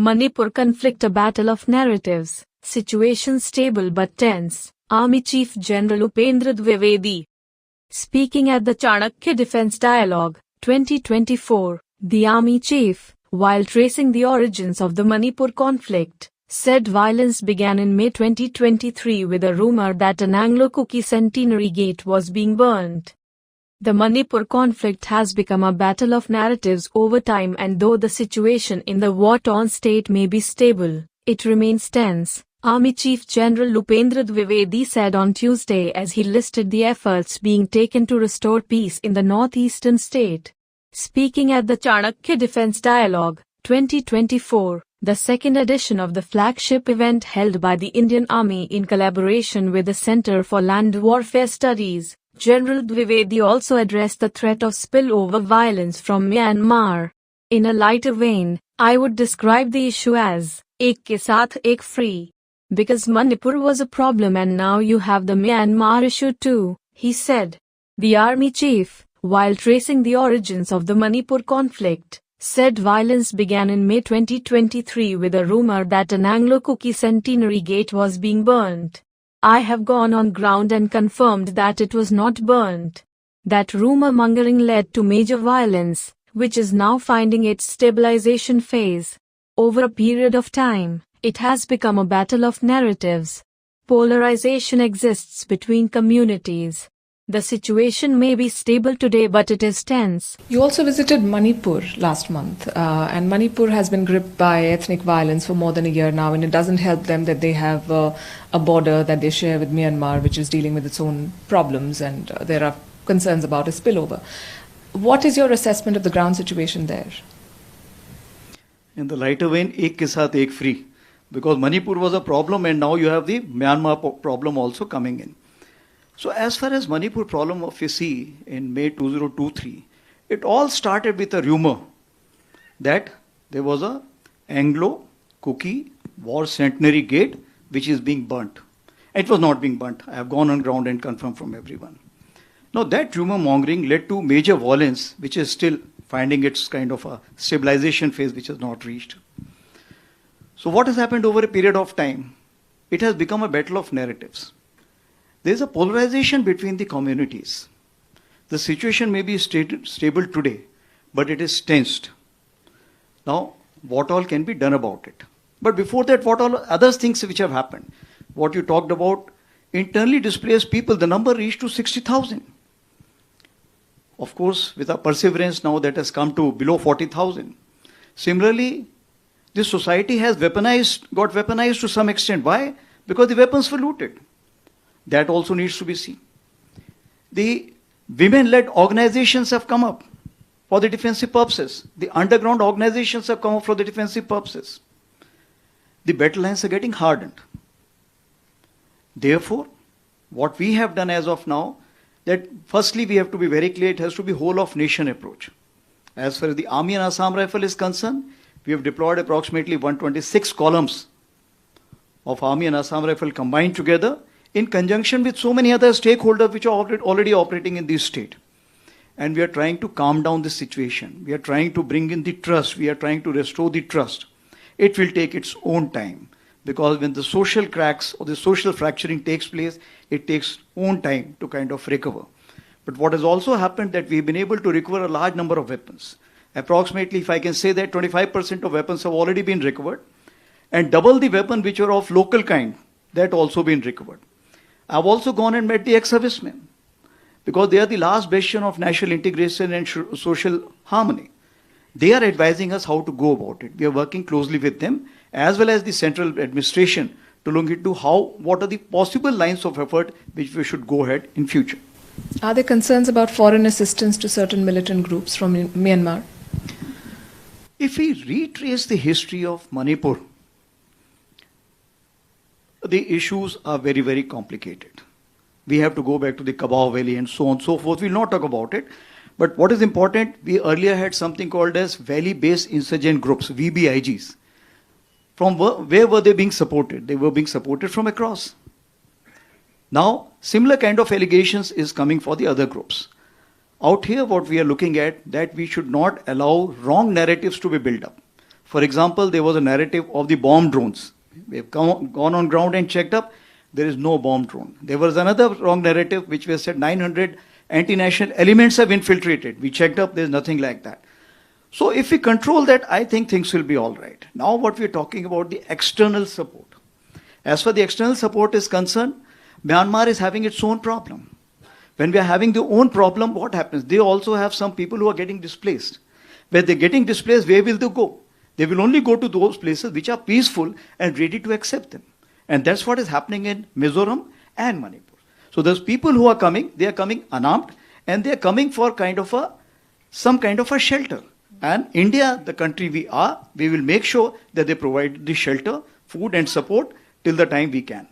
Manipur conflict a battle of narratives, situation stable but tense, Army Chief General Upendra Dwivedi. Speaking at the Chanakya Defence Dialogue, 2024, the Army Chief, while tracing the origins of the Manipur conflict, said violence began in May 2023 with a rumor that an Anglo-Kuki centenary gate was being burnt. The Manipur conflict has become a battle of narratives over time, and though the situation in the war-torn state may be stable, it remains tense, Army Chief General Upendra Dwivedi said on Tuesday as he listed the efforts being taken to restore peace in the northeastern state. Speaking at the Chanakya Defence Dialogue, 2024, the second edition of the flagship event held by the Indian Army in collaboration with the Center for Land Warfare Studies, General Dwivedi also addressed the threat of spillover violence from Myanmar. In a lighter vein, I would describe the issue as, ek ke saath ek free. Because Manipur was a problem and now you have the Myanmar issue too, he said. The Army Chief, while tracing the origins of the Manipur conflict, said violence began in May 2023 with a rumor that an Anglo-Kuki centenary gate was being burnt. I have gone on ground and confirmed that it was not burnt. That rumour-mongering led to major violence, which is now finding its stabilisation phase. Over a period of time, it has become a battle of narratives. Polarisation exists between communities. The situation may be stable today, but it is tense. You also visited Manipur last month, and Manipur has been gripped by ethnic violence for more than a year now, and it doesn't help them that they have a border that they share with Myanmar, which is dealing with its own problems, and there are concerns about a spillover. What is your assessment of the ground situation there? In the lighter vein, ek ke saath ek free. Because Manipur was a problem and now you have the Myanmar problem also coming in. So as far as Manipur problem of you see in May 2023, it all started with a rumor that there was a Anglo-Kuki war centenary gate which is being burnt. It was not being burnt. I have gone on ground and confirmed from everyone. Now that rumour-mongering led to major violence which is still finding its kind of a stabilization phase which has not reached. So what has happened over a period of time? It has become a battle of narratives. There is a polarization between the communities. The situation may be stable today, but it is tensed. Now, what all can be done about it? But before that, what all other things which have happened? What you talked about, internally displaced people, the number reached to 60,000. Of course, with our perseverance now that has come to below 40,000. Similarly, this society has got weaponized to some extent. Why? Because the weapons were looted. That also needs to be seen. The women-led organizations have come up for the defensive purposes. The underground organizations have come up for the defensive purposes. The battle lines are getting hardened. Therefore, what we have done as of now, that firstly we have to be very clear, it has to be whole of nation approach. As far as the Army and Assam Rifle is concerned, we have deployed approximately 126 columns of Army and Assam Rifle combined together in conjunction with so many other stakeholders which are already operating in this state. And we are trying to calm down the situation. We are trying to bring in the trust. We are trying to restore the trust. It will take its own time because when the social cracks or the social fracturing takes place, it takes own time to kind of recover. But what has also happened that we've been able to recover a large number of weapons. Approximately, if I can say that 25% of weapons have already been recovered and double the weapon which are of local kind, that also been recovered. I've also gone and met the ex-servicemen because they are the last bastion of national integration and social harmony. They are advising us how to go about it. We are working closely with them as well as the central administration to look into what are the possible lines of effort which we should go ahead in future. Are there concerns about foreign assistance to certain militant groups from Myanmar? If we retrace the history of Manipur, the issues are very, very complicated. We have to go back to the Kabao Valley and so on and so forth. We'll not talk about it. But what is important, we earlier had something called as Valley-Based Insurgent Groups, VBIGs. From where were they being supported? They were being supported from across. Now, similar kind of allegations is coming for the other groups. Out here, what we are looking at, that we should not allow wrong narratives to be built up. For example, there was a narrative of the bomb drones. We have gone on ground and checked up. There is no bomb drone. There was another wrong narrative which was said 900 anti-national elements have infiltrated. We checked up, there's nothing like that. So if we control that, I think things will be all right. Now what we're talking about, the external support. As far as the external support is concerned, Myanmar is having its own problem. When we are having their own problem, what happens? They also have some people who are getting displaced. When they're getting displaced, where will they go? They will only go to those places which are peaceful and ready to accept them. And that's what is happening in Mizoram and Manipur. So those people who are coming, they are coming unarmed and they are coming for some kind of a shelter. And India, the country we are, we will make sure that they provide the shelter, food and support till the time we can.